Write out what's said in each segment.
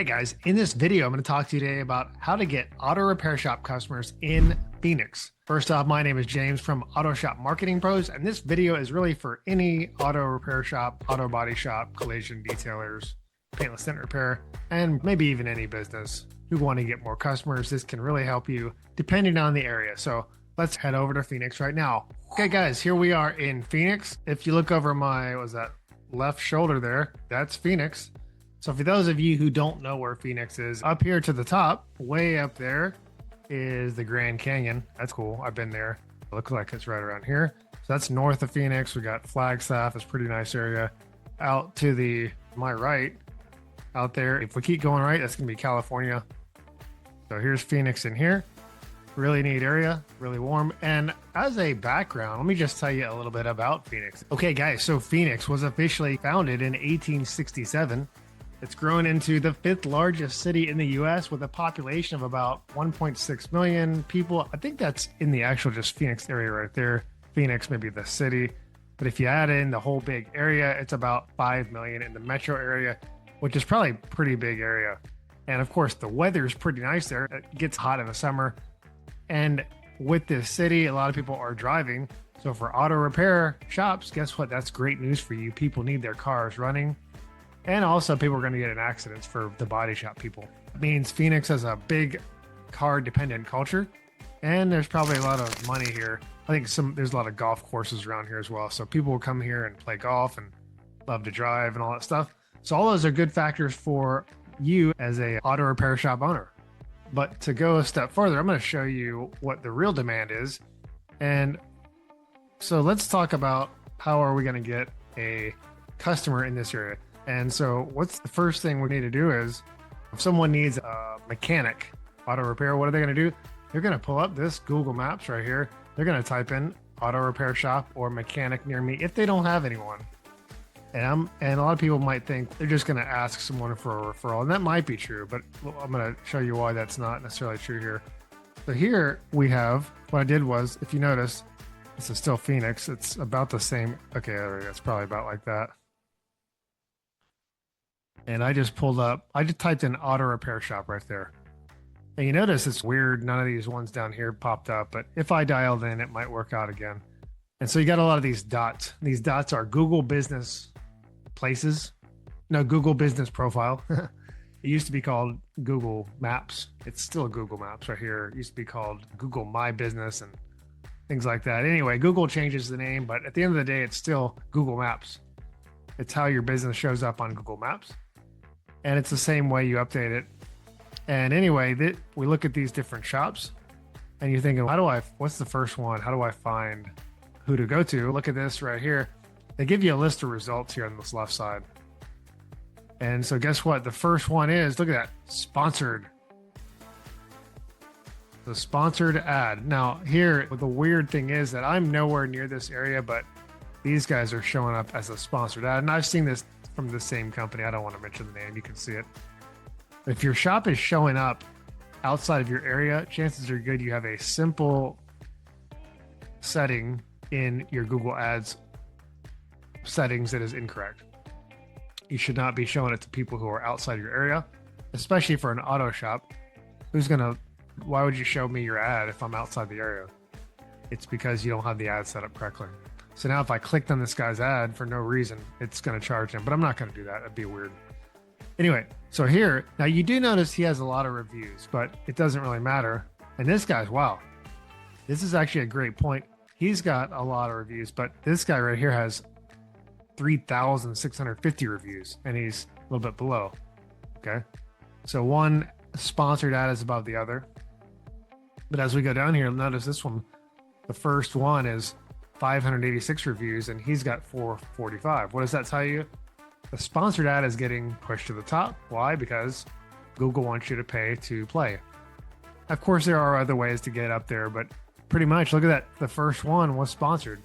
Hey guys, in this video, I'm going to talk to you today about how to get auto repair shop customers in Phoenix. First off, my name is James from Auto Shop Marketing Pros, and this video is really for any auto repair shop, auto body shop, collision detailers, paintless dent repair, and maybe even any business who want to get more customers. This can really help you depending on the area. So let's head over to Phoenix right now. Okay guys, here we are in Phoenix. If you look over my, left shoulder there, that's Phoenix. So for those of you who don't know where Phoenix is, up here to the top, way up there is the Grand Canyon. That's cool. I've been there. It looks like it's right around here. So that's north of Phoenix. We got Flagstaff. It's a pretty nice area. Out to my right, out there, if we keep going right, that's going to be California. So here's Phoenix in here. Really neat area, really warm. And as a background, let me just tell you a little bit about Phoenix. Okay, guys, so Phoenix was officially founded in 1867. It's grown into the 5th largest city in the US with a population of about 1.6 million people. I think that's in the actual just Phoenix area right there. Phoenix, maybe the city. But if you add in the whole big area, it's about 5 million in the metro area, which is probably a pretty big area. And of course, the weather is pretty nice there. It gets hot in the summer. And with this city, a lot of people are driving. So for auto repair shops, guess what? That's great news for you. People need their cars running. And also people are going to get in accidents for the body shop people. It means Phoenix has a big car dependent culture. And there's probably a lot of money here. I think there's a lot of golf courses around here as well. So people will come here and play golf and love to drive and all that stuff. So all those are good factors for you as a auto repair shop owner. But to go a step further, I'm going to show you what the real demand is. And so let's talk about how are we going to get a customer in this area. And so what's the first thing we need to do is if someone needs a mechanic auto repair, what are they going to do? They're going to pull up this Google Maps right here. They're going to type in auto repair shop or mechanic near me if they don't have anyone. And a lot of people might think they're just going to ask someone for a referral. And that might be true, but I'm going to show you why that's not necessarily true here. So here we have, what I did was, if you notice, this is still Phoenix. It's about the same. Okay, it's probably about like that. And I just typed in auto repair shop right there. And you notice it's weird. None of these ones down here popped up, but if I dialed in, it might work out again. And so you got a lot of these dots. These dots are Google business places. No, Google business profile. It used to be called Google Maps. It's still Google Maps right here. It used to be called Google My Business and things like that. Anyway, Google changes the name, but at the end of the day, it's still Google Maps. It's how your business shows up on Google Maps. And it's the same way you update it. And anyway, we look at these different shops and you're thinking, what's the first one? How do I find who to go to? Look at this right here. They give you a list of results here on this left side. And so guess what? The first one is, look at that, sponsored. The sponsored ad. Now here, the weird thing is that I'm nowhere near this area, but these guys are showing up as a sponsored ad. And I've seen this from the same company. I don't want to mention the name. You can see it. If your shop is showing up outside of your area, chances are good you have a simple setting in your Google Ads settings that is incorrect. You should not be showing it to people who are outside your area, especially for an auto shop. Why would you show me your ad if I'm outside the area? It's because you don't have the ad set up correctly. So now if I clicked on this guy's ad for no reason, it's going to charge him, but I'm not going to do that. That'd be weird. Anyway, so here, now you do notice he has a lot of reviews, but it doesn't really matter. And this guy's, wow, this is actually a great point. He's got a lot of reviews, but this guy right here has 3,650 reviews and he's a little bit below. Okay. So one sponsored ad is above the other. But as we go down here, notice this one, the first one is 586 reviews and he's got 445. What does that tell you? The sponsored ad is getting pushed to the top. Why? Because Google wants you to pay to play. Of course, there are other ways to get up there, but pretty much look at that. The first one was sponsored.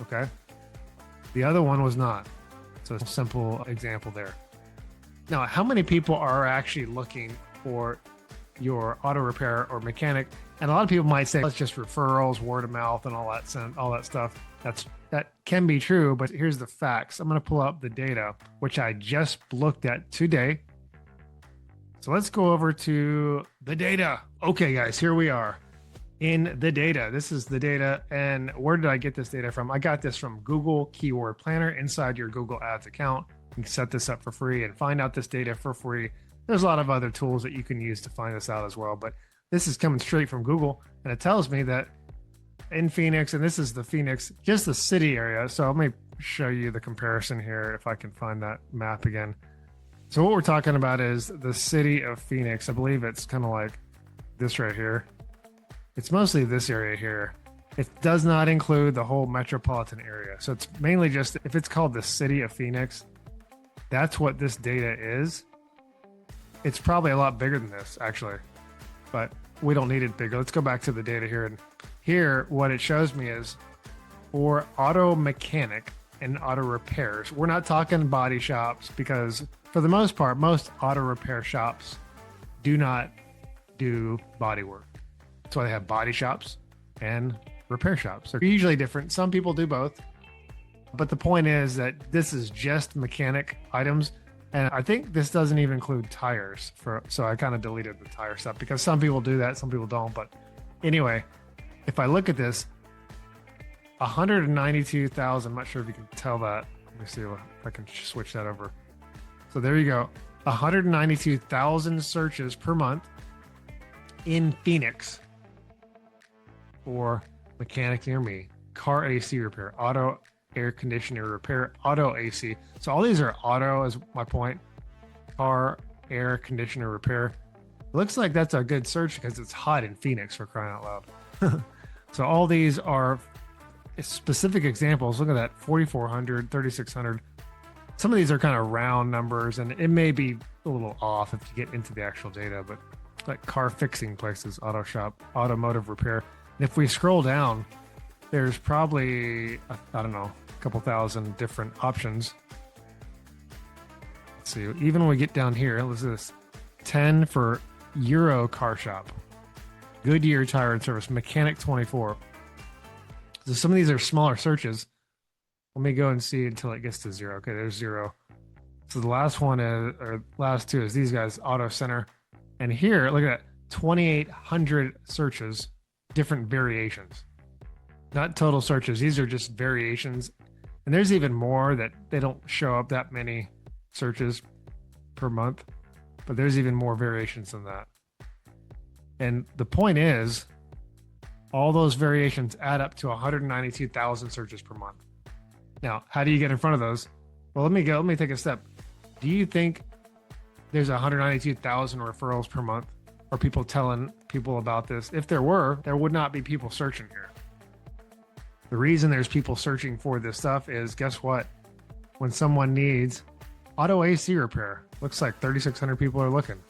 Okay. The other one was not. So a simple example there. Now, how many people are actually looking for your auto repair or mechanic? And a lot of people might say, it's just referrals, word of mouth, and all that stuff. That can be true, but here's the facts. I'm going to pull up the data, which I just looked at today. So let's go over to the data. Okay, guys, here we are in the data. This is the data. And where did I get this data from? I got this from Google Keyword Planner inside your Google Ads account. You can set this up for free and find out this data for free. There's a lot of other tools that you can use to find this out as well, but this is coming straight from Google, and it tells me that in Phoenix, and this is the Phoenix, just the city area. So let me show you the comparison here if I can find that map again. So what we're talking about is the city of Phoenix. I believe it's kind of like this right here. It's mostly this area here. It does not include the whole metropolitan area. So it's mainly just, if it's called the city of Phoenix, that's what this data is. It's probably a lot bigger than this, actually, but we don't need it bigger. Let's go back to the data here. And here, what it shows me is for auto mechanic and auto repairs. We're not talking body shops because for the most part, most auto repair shops do not do body work. That's why they have body shops and repair shops. They're usually different. Some people do both. But the point is that this is just mechanic items. And I think this doesn't even include tires. So I kind of deleted the tire stuff because some people do that, some people don't. But anyway, if I look at this, 192,000, I'm not sure if you can tell that. Let me see if I can switch that over. So there you go. 192,000 searches per month in Phoenix for mechanic near me, car AC repair, auto air conditioner repair, auto AC. So all these are auto is my point. Car air conditioner repair. It looks like that's a good search because it's hot in Phoenix, for crying out loud. So all these are specific examples. Look at that, 4,400, 3,600. Some of these are kind of round numbers, and it may be a little off if you get into the actual data, but like car fixing places, auto shop, automotive repair. And if we scroll down, there's probably, I don't know, a couple thousand different options. Let's see, even when we get down here, what's this? 10 for Euro car shop, Goodyear tire and service, mechanic 24. So some of these are smaller searches. Let me go and see until it gets to zero. Okay, there's zero. So the last one is, or last two is these guys, Auto Center. And here, look at that, 2,800 searches, different variations. Not total searches. These are just variations. And there's even more that they don't show up that many searches per month, but there's even more variations than that. And the point is, all those variations add up to 192,000 searches per month. Now, how do you get in front of those? Well, let me take a step. Do you think there's 192,000 referrals per month or people telling people about this? If there were, there would not be people searching here. The reason there's people searching for this stuff is, guess what? When someone needs auto AC repair, looks like 3,600 people are looking.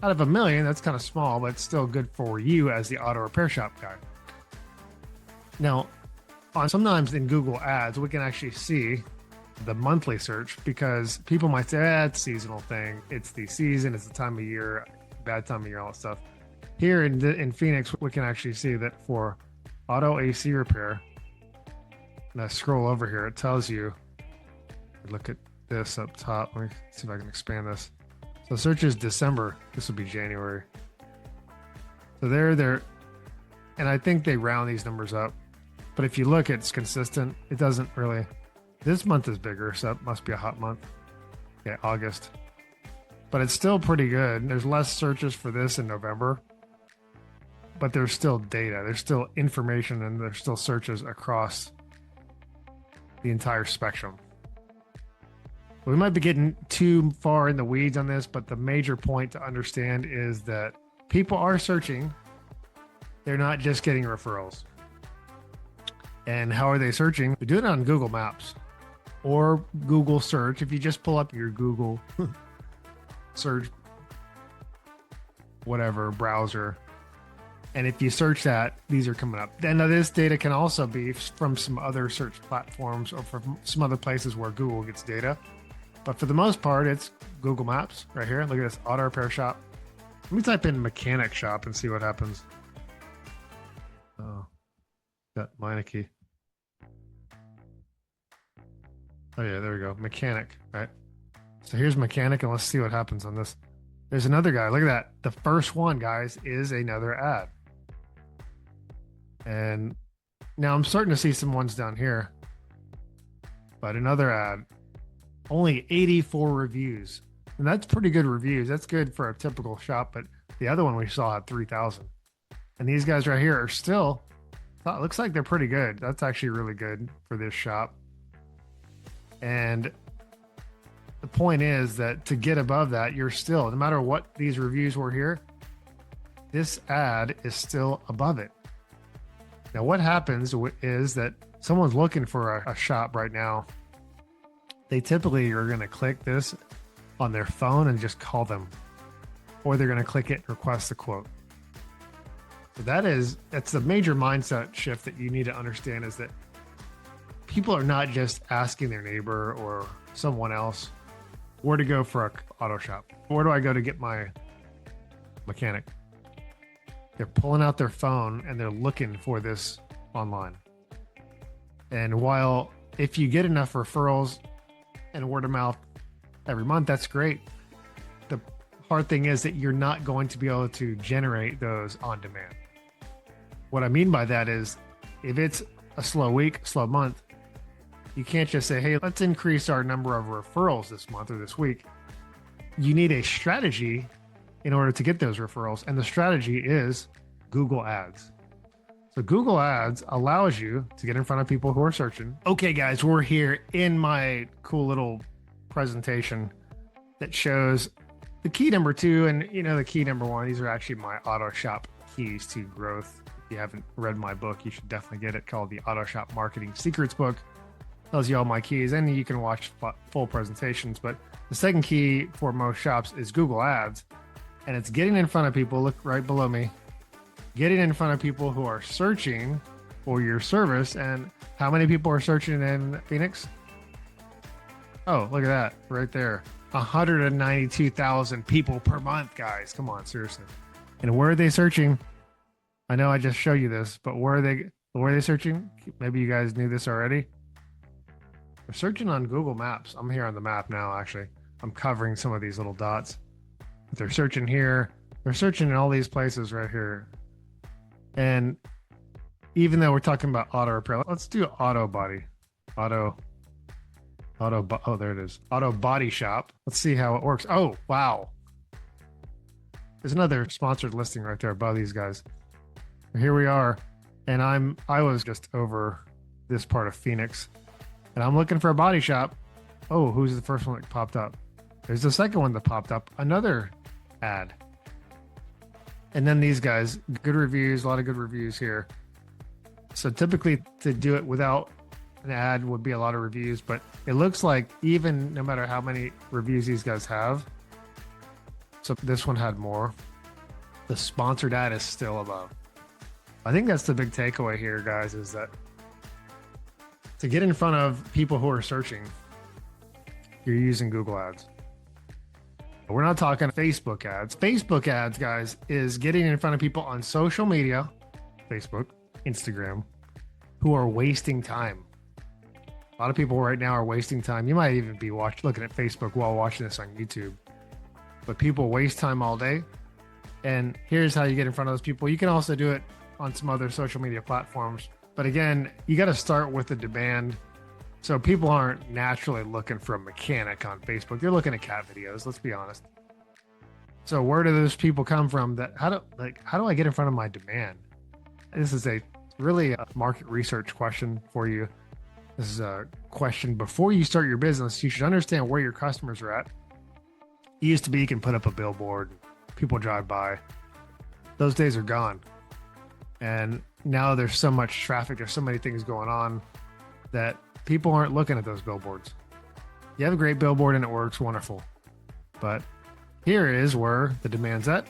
Out of 1 million, that's kind of small, but it's still good for you as the auto repair shop guy. Now, sometimes in Google Ads, we can actually see the monthly search because people might say, it's a seasonal thing. It's the season, it's the time of year, bad time of year, all that stuff. Here in Phoenix, we can actually see that for auto AC repair, and I scroll over here, it tells you, look at this up top. Let me see if I can expand this. So search is December. This will be January. So there, and I think they round these numbers up. But if you look, it's consistent. It doesn't really. This month is bigger, so that must be a hot month. Yeah, August. But it's still pretty good. There's less searches for this in November. But there's still data. There's still information, and there's still searches across the entire spectrum. We might be getting too far in the weeds on this, but the major point to understand is that people are searching. They're not just getting referrals. And how are they searching? They do it on Google Maps or Google search. If you just pull up your Google search, whatever browser, and if you search that, these are coming up. And this data can also be from some other search platforms or from some other places where Google gets data. But for the most part, it's Google Maps right here. Look at this auto repair shop. Let me type in mechanic shop and see what happens. Oh, got Meineke. Oh yeah, there we go. Mechanic, right? So here's mechanic, and let's see what happens on this. There's another guy. Look at that. The first one, guys, is another ad. And now I'm starting to see some ones down here, but another ad, only 84 reviews. And that's pretty good reviews. That's good for a typical shop, but the other one we saw had 3,000. And these guys right here are still, it looks like they're pretty good. That's actually really good for this shop. And the point is that to get above that, you're still, no matter what these reviews were here, this ad is still above it. Now, what happens is that someone's looking for a shop right now. They typically are going to click this on their phone and just call them, or they're going to click it and request a quote. So that's the major mindset shift that you need to understand, is that people are not just asking their neighbor or someone else where to go for an auto shop. Where do I go to get my mechanic? They're pulling out their phone and they're looking for this online. And while if you get enough referrals and word of mouth every month, that's great. The hard thing is that you're not going to be able to generate those on demand. What I mean by that is, if it's a slow week, slow month, you can't just say, hey, let's increase our number of referrals this month or this week. You need a strategy in order to get those referrals. And the strategy is Google Ads. So Google Ads allows you to get in front of people who are searching. Okay, guys, we're here in my cool little presentation that shows the key number 2 and the key number 1. These are actually my auto shop keys to growth. If you haven't read my book, you should definitely get it, called the Auto Shop Marketing Secrets book. Tells you all my keys, and you can watch full presentations. But the second key for most shops is Google Ads, and it's getting in front of people. Look right below me. Getting in front of people who are searching for your service. And how many people are searching in Phoenix? Oh, look at that right there. 192,000 people per month, guys. Come on, seriously. And where are they searching? I know I just showed you this, but where are they searching? Maybe you guys knew this already. They're searching on Google Maps. I'm here on the map now, actually. I'm covering some of these little dots. But they're searching here. They're searching in all these places right here. And even though we're talking about auto repair, let's do auto body. Oh, there it is. Auto body shop. Let's see how it works. Oh, wow. There's another sponsored listing right there above these guys. Here we are. And I was just over this part of Phoenix. And I'm looking for a body shop. Oh, who's the first one that popped up? There's the second one that popped up. Another ad. And then these guys, good reviews, a lot of good reviews here. So typically to do it without an ad would be a lot of reviews, but it looks like even no matter how many reviews these guys have, so this one had more, the sponsored ad is still above. I think that's the big takeaway here, guys, is that to get in front of people who are searching, you're using Google Ads. We're not talking Facebook ads. Facebook ads, guys, is getting in front of people on social media, Facebook, Instagram, who are wasting time. A lot of people right now are wasting time. You might even be looking at Facebook while watching this on YouTube. But people waste time all day. And here's how you get in front of those people. You can also do it on some other social media platforms. But again, you got to start with the demand. So people aren't naturally looking for a mechanic on Facebook. They're looking at cat videos, let's be honest. So where do those people come from? How do I get in front of my demand? This is really a market research question for you. This is a question before you start your business. You should understand where your customers are at. It used to be you can put up a billboard, people drive by. Those days are gone. And now there's so much traffic, there's so many things going on that people aren't looking at those billboards. You have a great billboard and it works, wonderful. But here is where the demand's at.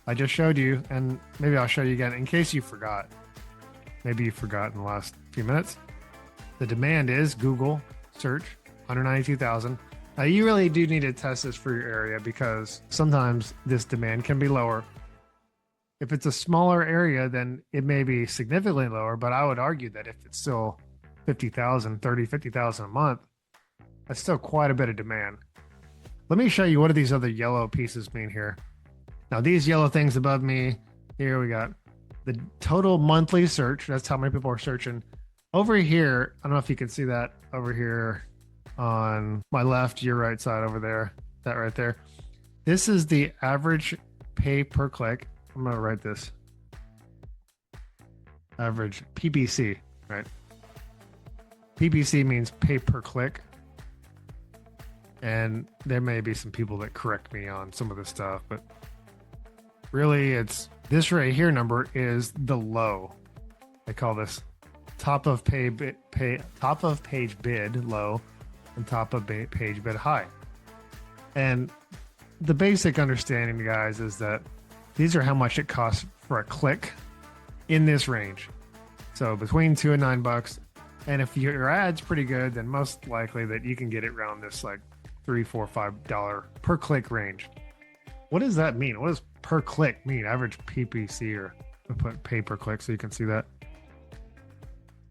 I just showed you, and maybe I'll show you again in case you forgot. Maybe you forgot in the last few minutes. The demand is Google search, 192,000. Now you really do need to test this for your area, because sometimes this demand can be lower. If it's a smaller area, then it may be significantly lower, but I would argue that if it's still 50,000 a month, that's still quite a bit of demand. let me show you what do these other yellow pieces mean here. Now these yellow things above me, here we got the total monthly search. That's how many people are searching. Over here, I don't know if you can see that over here on my left, your right side over there, that right there. This is the average pay per click. I'm going to write this. Average PPC, right? PPC means pay per click. And there may be some people that correct me on some of this stuff, but really it's this right here number is the low. I call this top of page bid low and top of page bid high. And the basic understanding, guys, is that these are how much it costs for a click in this range. So between $2 and $9. And if your ad's pretty good, then most likely that you can get it around this like $3, $4, $5 per click range. What does that mean? What does per click mean? Average PPC, or I'll put pay per click so you can see that.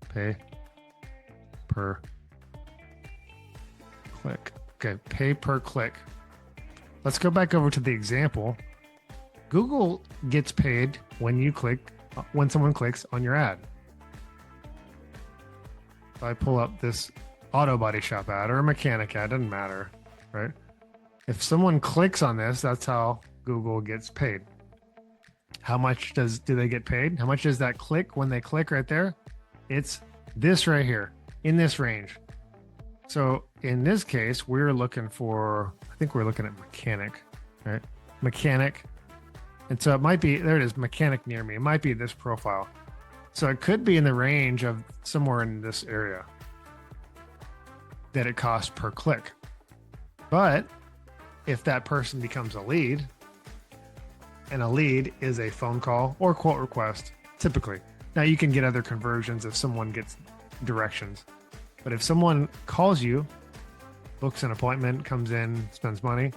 Pay per click. Okay, pay per click. Let's go back over to the example. Google gets paid when someone clicks on your ad. If I pull up this auto body shop ad or a mechanic ad, doesn't matter, right? If someone clicks on this, that's how Google gets paid. How much do they get paid? How much does that click when they click right there? It's this right here in this range. So in this case, we're looking for, I think we're looking at mechanic, right? Mechanic. And so it might be, there it is, mechanic near me. It might be this profile. So it could be in the range of somewhere in this area that it costs per click. But if that person becomes a lead, and a lead is a phone call or quote request, typically. Now you can get other conversions if someone gets directions. But if someone calls you, books an appointment, comes in, spends money,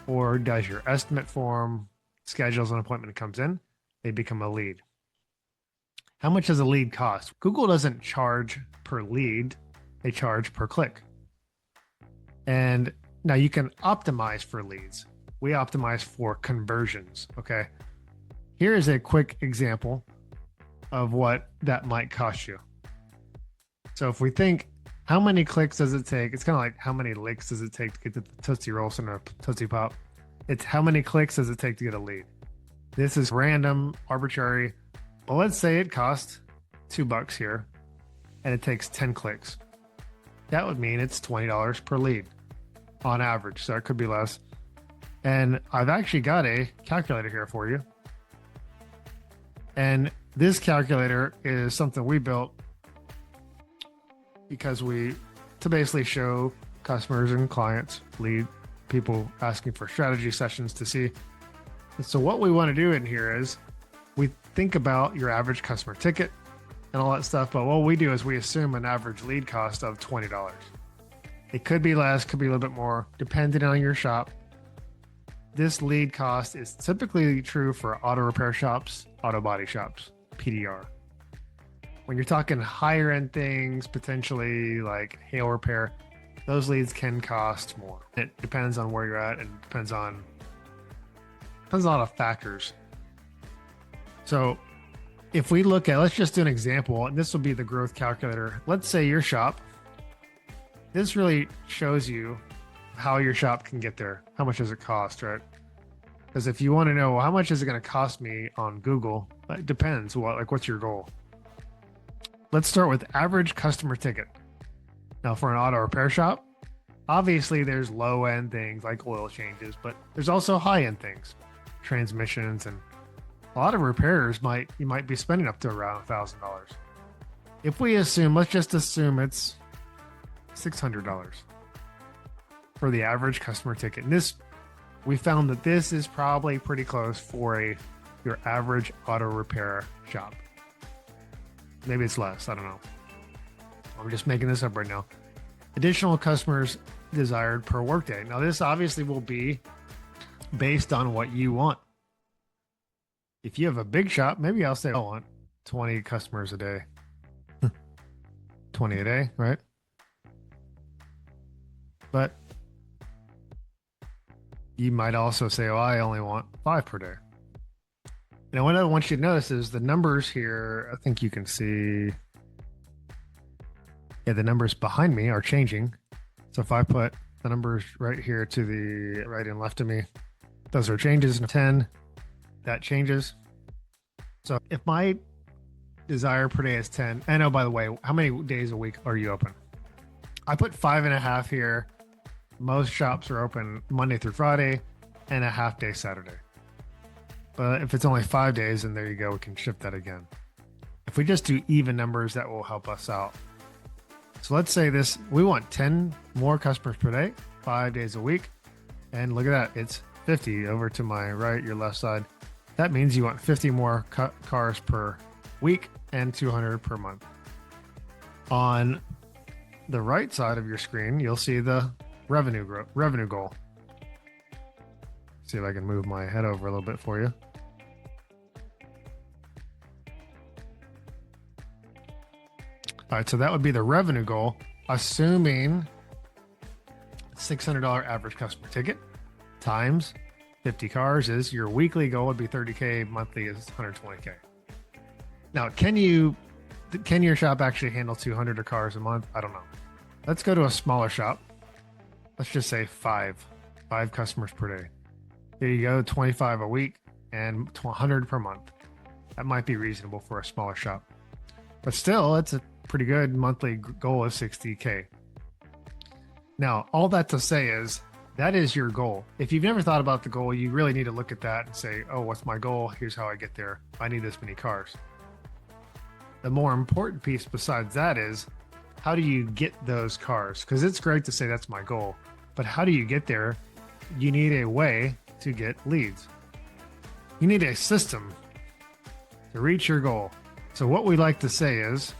or does your estimate form, schedules an appointment, and comes in, they become a lead. How much does a lead cost? Google doesn't charge per lead, they charge per click. And now you can optimize for leads. We optimize for conversions, okay? Here is a quick example of what that might cost you. So if we think, how many clicks does it take? It's kind of like how many licks does it take to get the Tootsie Rolls and a Tootsie Pop? It's how many clicks does it take to get a lead? This is random, arbitrary. Well, let's say it costs $2 here and it takes 10 clicks. That would mean it's $20 per lead on average. So it could be less. And I've actually got a calculator here for you. And this calculator is something we built because to basically show customers and clients, lead people asking for strategy sessions to see. And so what we want to do in here is we think about your average customer ticket and all that stuff. But what we do is we assume an average lead cost of $20. It could be less, could be a little bit more, depending on your shop. This lead cost is typically true for auto repair shops, auto body shops, PDR. When you're talking higher end things, potentially like hail repair, those leads can cost more. It depends on where you're at and depends on a lot of factors. So if we look at, let's just do an example, and this will be the growth calculator. Let's say your shop, this really shows you how your shop can get there. How much does it cost, right? Because if you want to know, well, how much is it going to cost me on Google? It depends. What's your goal? Let's start with average customer ticket. Now, for an auto repair shop, obviously there's low end things like oil changes, but there's also high end things, transmissions, and a lot of repairers you might be spending up to around $1,000. If we assume, let's just assume it's $600 for the average customer ticket. And we found that this is probably pretty close for your average auto repair shop. Maybe it's less, I don't know. I'm just making this up right now. Additional customers desired per workday. Now this obviously will be based on what you want. If you have a big shop, maybe I'll say I want 20 customers a day. 20 a day, right? But You might also say, oh, I only want 5 per day. Now, what I want you to notice is the numbers here. I think you can see, yeah, the numbers behind me are changing. So if I put the numbers right here to the right and left of me, those are changes in 10. That changes. So if my desire per day is 10, and oh, by the way, how many days a week are you open? I put 5.5 here. Most shops are open Monday through Friday and a half day Saturday. But if it's only 5 days, then there you go. We can shift that again. If we just do even numbers, that will help us out. So let's say this, we want 10 more customers per day, 5 days a week. And look at that. It's 50 over to my right, your left side. That means you want 50 more cars per week and 200 per month. On the right side of your screen, you'll see the revenue goal. See if I can move my head over a little bit for you. All right, so that would be the revenue goal, assuming $600 average customer ticket times 50 cars is your weekly goal would be 30K, monthly is 120K. Now, can your shop actually handle 200 cars a month? I don't know. Let's go to a smaller shop. Let's just say five customers per day. There you go, 25 a week and 100 per month. That might be reasonable for a smaller shop, but still, it's a pretty good monthly goal of 60K. Now, all that to say is that is your goal. If you've never thought about the goal, you really need to look at that and say, oh, what's my goal? Here's how I get there. I need this many cars. The more important piece besides that is how do you get those cars? Because it's great to say that's my goal, but how do you get there? You need a way to get leads. You need a system to reach your goal. So what we like to say is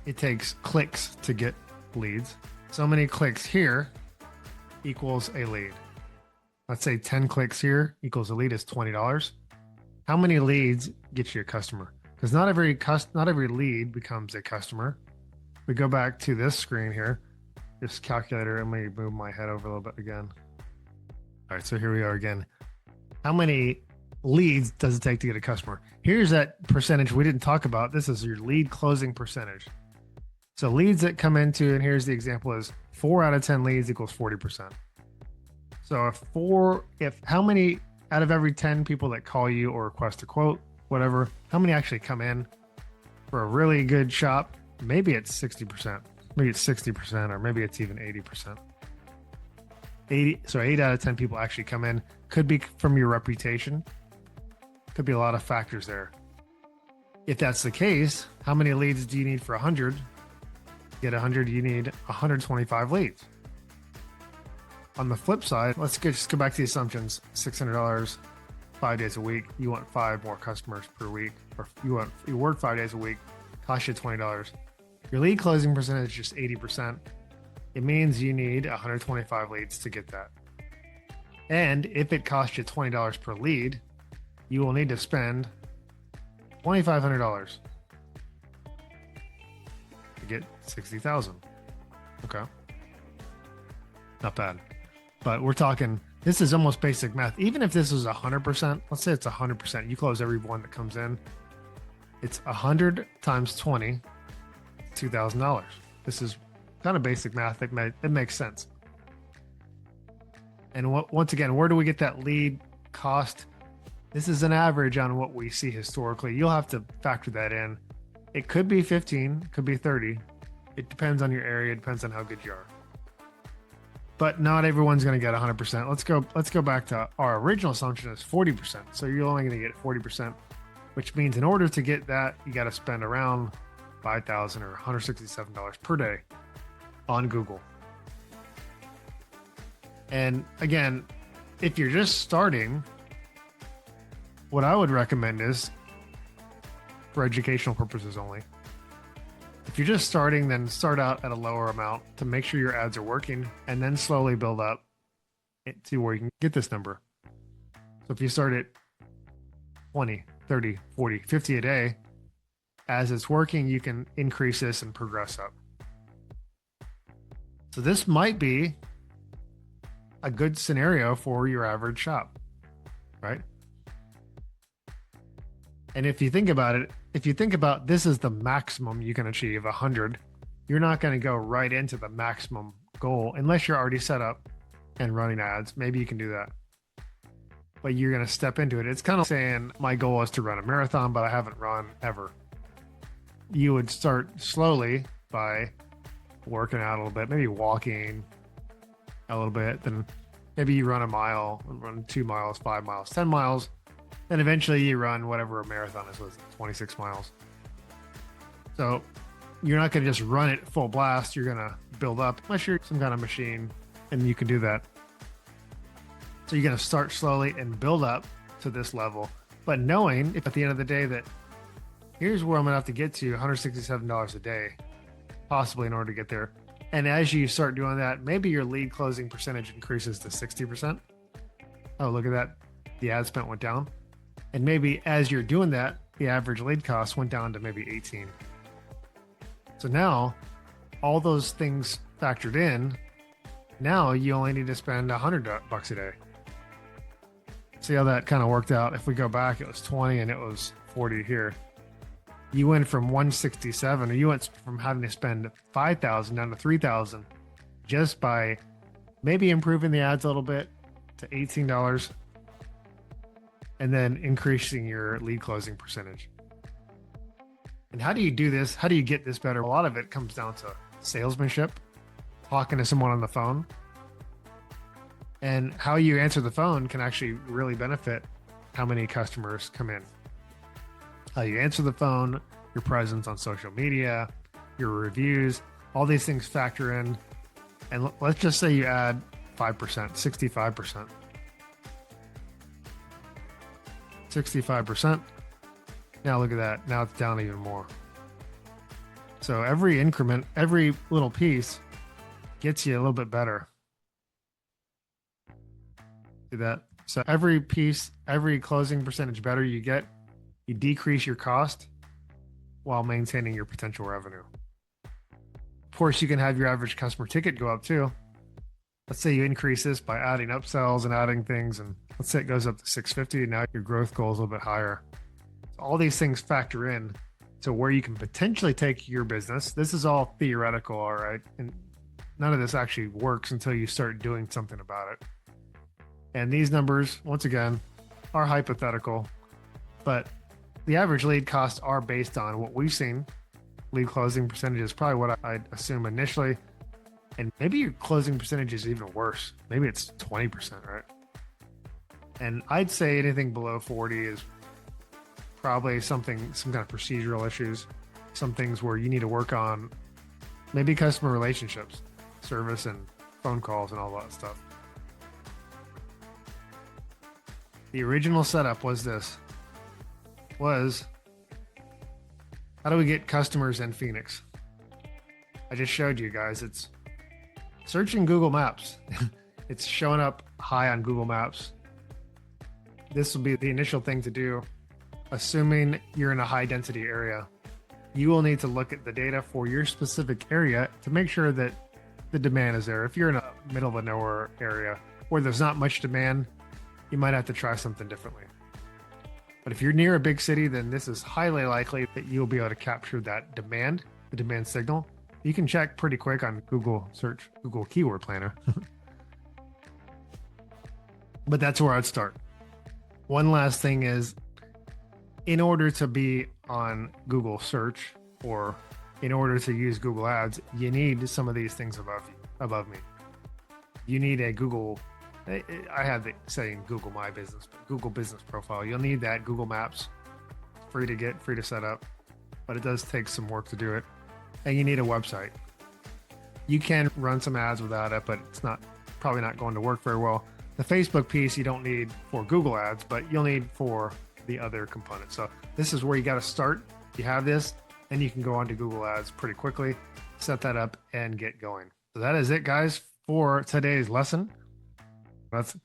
it takes clicks to get leads. So many clicks here equals a lead. Let's say 10 clicks here equals a lead is $20. How many leads get you a customer? Because not every lead becomes a customer. We go back to this screen here, this calculator, and let me move my head over a little bit again. All right, so here we are again. How many leads does it take to get a customer? Here's that percentage we didn't talk about. This is your lead closing percentage. So leads that come into, and here's the example, is 4 out of 10 leads equals 40%. So if how many out of every 10 people that call you or request a quote, whatever, how many actually come in for a really good shop? Maybe it's 60%, maybe it's 60%, or maybe it's even 80%. 8 out of 10 people actually come in. Could be from your reputation. Could be a lot of factors there. If that's the case, how many leads do you need for 100? Get 100, you need 125 leads. On the flip side, let's just go back to the assumptions. $600, 5 days a week. You want 5 more customers per week, or you work 5 days a week, cost you $20. Your lead closing percentage is just 80%. It means you need 125 leads to get that. And if it costs you $20 per lead, you will need to spend $2,500 to get 60,000. Okay. Not bad. But we're talking, this is almost basic math. Even if this is 100%, let's say it's 100%, you close every one that comes in. It's 100 times 20, $2,000. This is kind of basic math. It makes sense. And once again, where do we get that lead cost? This is an average on what we see historically. You'll have to factor that in. It could be 15, could be 30. It depends on your area. It depends on how good you are. But not everyone's going to get 100%. Let's go back to our original assumption is 40%. So you're only going to get 40%, which means in order to get that, you got to spend around $5,000 or $167 per day on Google. And again, if you're just starting, what I would recommend is, for educational purposes only, if you're just starting, then start out at a lower amount to make sure your ads are working, and then slowly build up to where you can get this number. So if you start at 20, 30, 40, 50 a day, as it's working, you can increase this and progress up. So this might be a good scenario for your average shop, right? And if you think about it, if you think about this is the maximum you can achieve, 100, you're not going to go right into the maximum goal unless you're already set up and running ads. Maybe you can do that, but you're going to step into it. It's kind of saying my goal is to run a marathon, but I haven't run ever. You would start slowly by working out a little bit, maybe walking a little bit, then maybe you run a mile, run 2 miles, 5 miles, 10 miles. Then eventually you run whatever a marathon is, was 26 miles. So you're not going to just run it full blast. You're going to build up unless you're some kind of machine, and you can do that. So you're going to start slowly and build up to this level, but knowing if at the end of the day that here's where I'm going to have to get to $167 a day, possibly in order to get there. And as you start doing that, maybe your lead closing percentage increases to 60%. Oh, look at that. The ad spent went down. And maybe as you're doing that, the average lead cost went down to maybe 18. So now all those things factored in, now you only need to spend $100 a day. See how that kind of worked out? If we go back, it was 20 and it was 40 here. You went from 167, or you went from having to spend 5,000 down to 3,000 just by maybe improving the ads a little bit to $18. And then increasing your lead closing percentage. And how do you do this? How do you get this better? A lot of it comes down to salesmanship, talking to someone on the phone. And how you answer the phone can actually really benefit how many customers come in. How you answer the phone, your presence on social media, your reviews, all these things factor in. And let's just say you add 5%, 65%. 65%. Now look at that. Now it's down even more. So every increment, every little piece gets you a little bit better. See that? So every piece, every closing percentage better you get, you decrease your cost while maintaining your potential revenue. Of course, you can have your average customer ticket go up too. Let's say you increase this by adding upsells and adding things, and let's say it goes up to 650. Now your growth goal is a little bit higher. So all these things factor in to where you can potentially take your business. This is all theoretical, all right? And none of this actually works until you start doing something about it. And these numbers, once again, are hypothetical, but the average lead costs are based on what we've seen. Lead closing percentage is probably what I'd assume initially. And maybe your closing percentage is even worse. Maybe it's 20%, right? And I'd say anything below 40 is probably some kind of procedural issues, some things where you need to work on maybe customer relationships, service and phone calls and all that stuff. The original setup was how do we get customers in Phoenix? I just showed you guys. It's searching Google Maps. It's showing up high on Google Maps. This will be the initial thing to do. Assuming you're in a high density area, you will need to look at the data for your specific area to make sure that the demand is there. If you're in a middle of a nowhere area where there's not much demand, you might have to try something differently. But if you're near a big city, then this is highly likely that you'll be able to capture that demand, the demand signal. You can check pretty quick on Google search, Google Keyword Planner. But that's where I'd start. One last thing is, in order to be on Google search or in order to use Google Ads, you need some of these things above me. You need a Google, I have the saying Google My Business, but Google Business Profile. You'll need that. Google Maps, free to get, free to set up, but it does take some work to do it. And you need a website. You can run some ads without it, but it's probably not going to work very well. The Facebook piece you don't need for Google Ads, but you'll need for the other components. So this is where you got to start. You have this, and you can go on to Google Ads pretty quickly, set that up, and get going. So that is it, guys, for today's lesson. Let's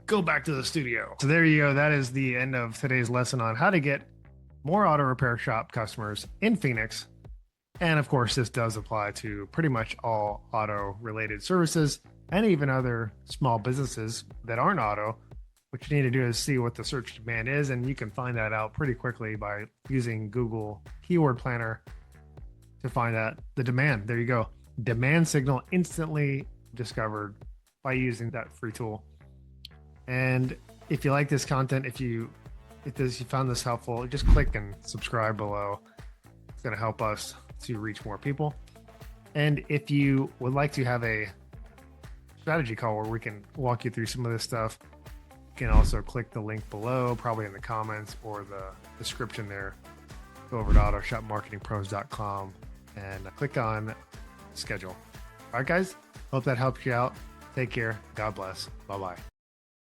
go back to the studio. So there you go. That is the end of today's lesson on how to get more auto repair shop customers in Phoenix. And of course, this does apply to pretty much all auto related services and even other small businesses that aren't auto. What you need to do is see what the search demand is, and you can find that out pretty quickly by using Google Keyword Planner to find out the demand. There you go. Demand signal instantly discovered by using that free tool. And if you like this content, if you found this helpful, just click and subscribe below. It's going to help us to reach more people. And if you would like to have a strategy call where we can walk you through some of this stuff, you can also click the link below, probably in the comments or the description there. Go over to autoshopmarketingpros.com and click on schedule. All right, guys, hope that helps you out. Take care. God bless. Bye-bye.